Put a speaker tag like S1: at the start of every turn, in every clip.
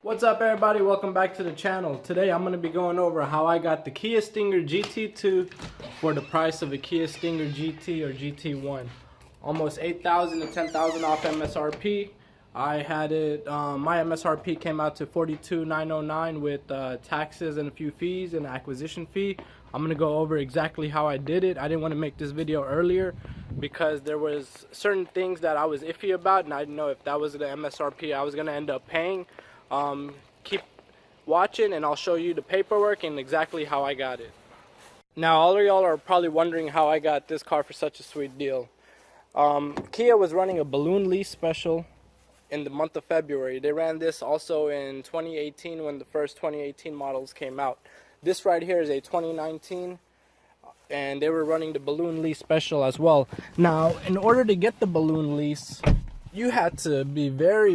S1: What's up everybody, welcome back to the channel. Today I'm going to be going over how I got the KIA Stinger GT2 for the price of a KIA Stinger GT or GT1. Almost 8,000 to 10,000 off MSRP. I had it, my MSRP came out to 42,909 with taxes and a few fees and acquisition fee. I'm going to go over exactly how I did it. I didn't want to make this video earlier because there was certain things that I was iffy about and I didn't know if that was the MSRP I was going to end up paying. Keep watching and I'll show you the paperwork and exactly how I got it. Now all of y'all are probably wondering how I got this car for such a sweet deal. Kia was running a balloon lease special in the month of February. They ran this also in 2018 when the first 2018 models came out. This right here is a 2019 and they were running the balloon lease special as well. Now in order to get the balloon lease, you had to be very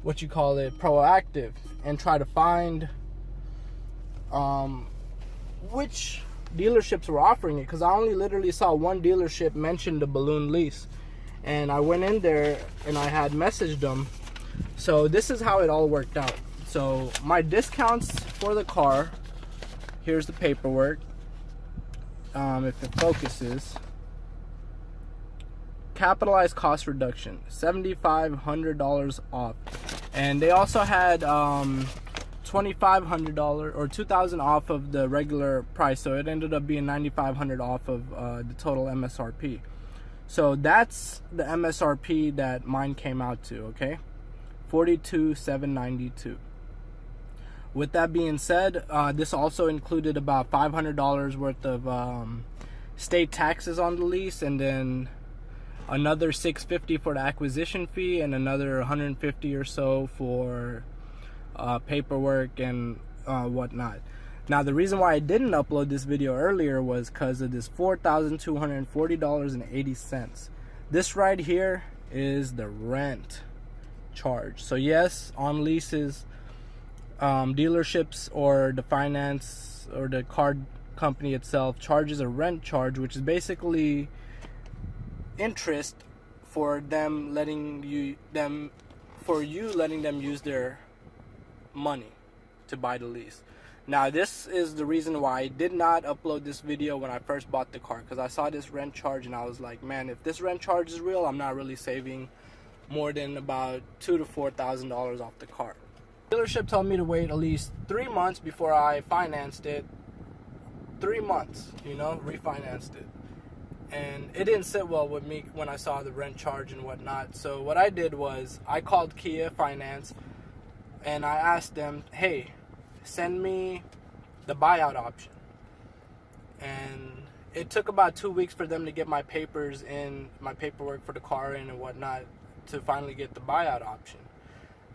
S1: what you call it, proactive and try to find which dealerships were offering it, because I only literally saw one dealership mention the balloon lease and I went in there and I had messaged them. So this is how it all worked out. So my discounts for the car, here's the paperwork, if it focuses. Capitalized cost reduction, $7,500 off, and they also had $2,500 or $2,000 off of the regular price, so it ended up being $9,500 off of the total MSRP. So that's the MSRP that mine came out to, okay, $42,792. With that being said, this also included about $500 worth of state taxes on the lease, and then another $650 for the acquisition fee, and another $150 or so for paperwork and whatnot. Now the reason why I didn't upload this video earlier was because of this $4,240.80. This right here is the rent charge. So yes, on leases, dealerships or the finance or the car company itself charges a rent charge, which is basically interest for them letting you use their money to buy the lease. Now this is the reason why I did not upload this video when I first bought the car, because I saw this rent charge and I was like, man, if this rent charge is real, I'm not really saving more than about $2,000 to $4,000 off the car. The dealership told me to wait at least 3 months before I financed it. 3 months, refinanced it. And it didn't sit well with me when I saw the rent charge and whatnot. So what I did was I called Kia Finance and I asked them, hey, send me the buyout option. And it took about 2 weeks for them to get my papers in, my paperwork for the car in and whatnot, to finally get the buyout option.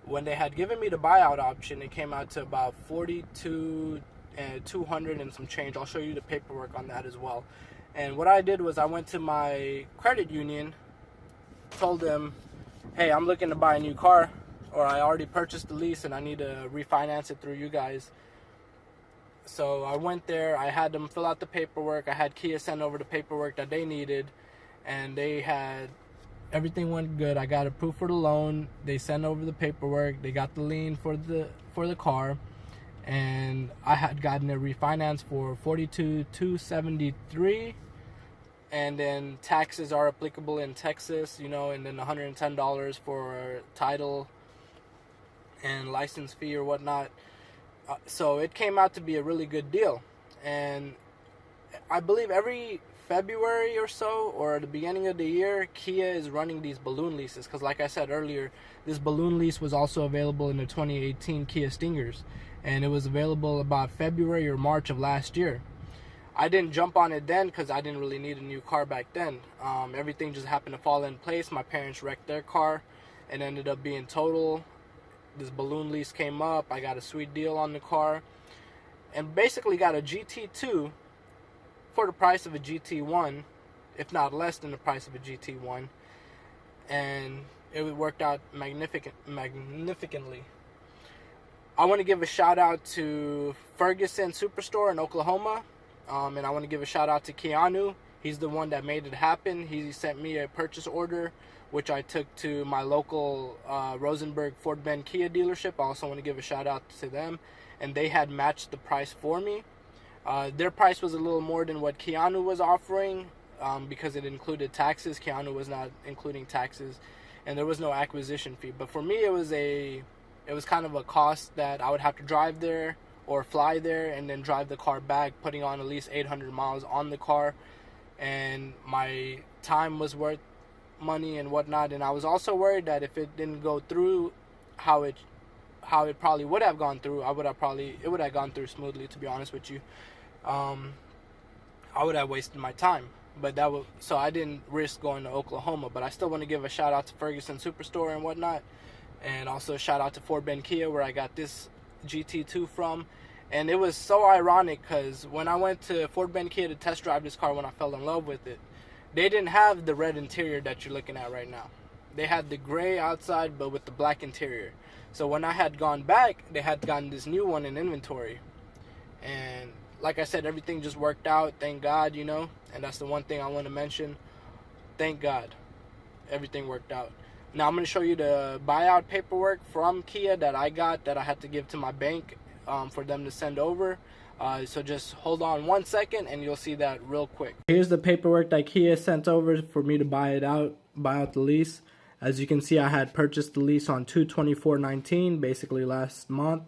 S1: When they had given me the buyout option, it came out to about $42,200 and some change. I'll show you the paperwork on that as well. And what I did was I went to my credit union, told them, hey, I'm looking to buy a new car, or I already purchased the lease and I need to refinance it through you guys. So I went there, I had them fill out the paperwork, I had Kia send over the paperwork that they needed, and everything went good. I got approved for the loan, they sent over the paperwork, they got the lien for the car, and I had gotten it refinanced for $42,273, and then taxes are applicable in Texas, and then $110 for title and license fee or whatnot. So it came out to be a really good deal. And I believe every February or so, or the beginning of the year, Kia is running these balloon leases, because like I said earlier, this balloon lease was also available in the 2018 Kia Stingers, and it was available about February or March of last year. I didn't jump on it then because I didn't really need a new car back then. Everything just happened to fall in place. My parents wrecked their car and ended up being total. This balloon lease came up. I got a sweet deal on the car and basically got a GT2 for the price of a GT1, if not less than the price of a GT1, and it worked out magnificently. I want to give a shout out to Ferguson Superstore in Oklahoma, and I want to give a shout out to Keanu. He's the one that made it happen. He sent me a purchase order, which I took to my local Rosenberg Fort Bend Kia dealership. I also want to give a shout out to them. And they had matched the price for me. Their price was a little more than what Keanu was offering because it included taxes. Keanu was not including taxes, and there was no acquisition fee. But for me, it was kind of a cost that I would have to drive there or fly there and then drive the car back, putting on at least 800 miles on the car. And my time was worth money and whatnot. And I was also worried that if it didn't go through how it probably would have gone through, it would have gone through smoothly, to be honest with you. I would have wasted my time. But so I didn't risk going to Oklahoma. But I still want to give a shout out to Ferguson Superstore and whatnot. And also shout out to Fort Bend Kia, where I got this GT2 from. And it was so ironic because when I went to Fort Bend Kia to test drive this car, when I fell in love with it, they didn't have the red interior that you're looking at right now. They had the gray outside but with the black interior. So when I had gone back, they had gotten this new one in inventory. And like I said, everything just worked out, thank God, you know. And that's the one thing I want to mention. Thank God. Everything worked out. Now I'm going to show you the buyout paperwork from Kia that I got, that I had to give to my bank for them to send over. So just hold on 1 second and you'll see that real quick. Here's the paperwork that Kia sent over for me to buy out the lease. As you can see, I had purchased the lease on 2/24/19, basically last month.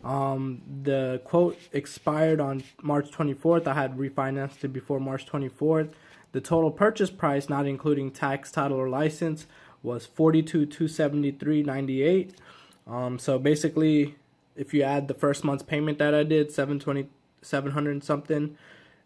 S1: The quote expired on March 24th. I had refinanced it before March 24th. The total purchase price, not including tax, title, or license, was $42,273.98. So basically, if you add the first month's payment that I did, $700 and something.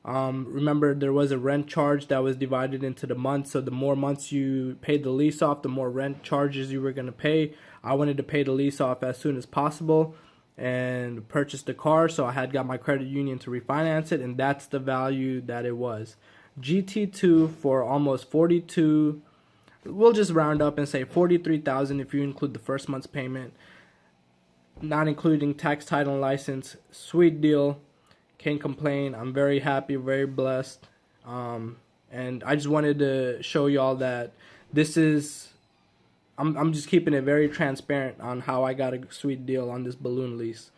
S1: Remember, there was a rent charge that was divided into the months. So the more months you paid the lease off, the more rent charges you were going to pay. I wanted to pay the lease off as soon as possible and purchase the car. So I had got my credit union to refinance it, and that's the value that it was. GT2 for almost 42. We'll just round up and say 43,000 if you include the first month's payment, not including tax, title, and license. Sweet deal. Can't complain. I'm very happy, very blessed. And I just wanted to show y'all that this is, I'm just keeping it very transparent on how I got a sweet deal on this balloon lease.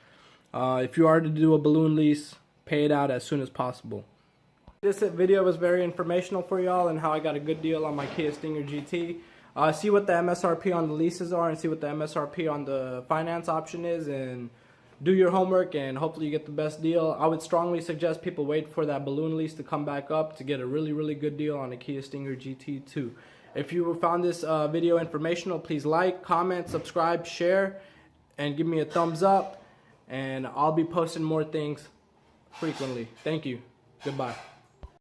S1: If you are to do a balloon lease, pay it out as soon as possible. This video was very informational for y'all and how I got a good deal on my Kia Stinger GT. See what the MSRP on the leases are and see what the MSRP on the finance option is, and do your homework and hopefully you get the best deal. I would strongly suggest people wait for that balloon lease to come back up to get a really, really good deal on a Kia Stinger GT2. If you found this video informational, please like, comment, subscribe, share, and give me a thumbs up. And I'll be posting more things frequently. Thank you. Goodbye.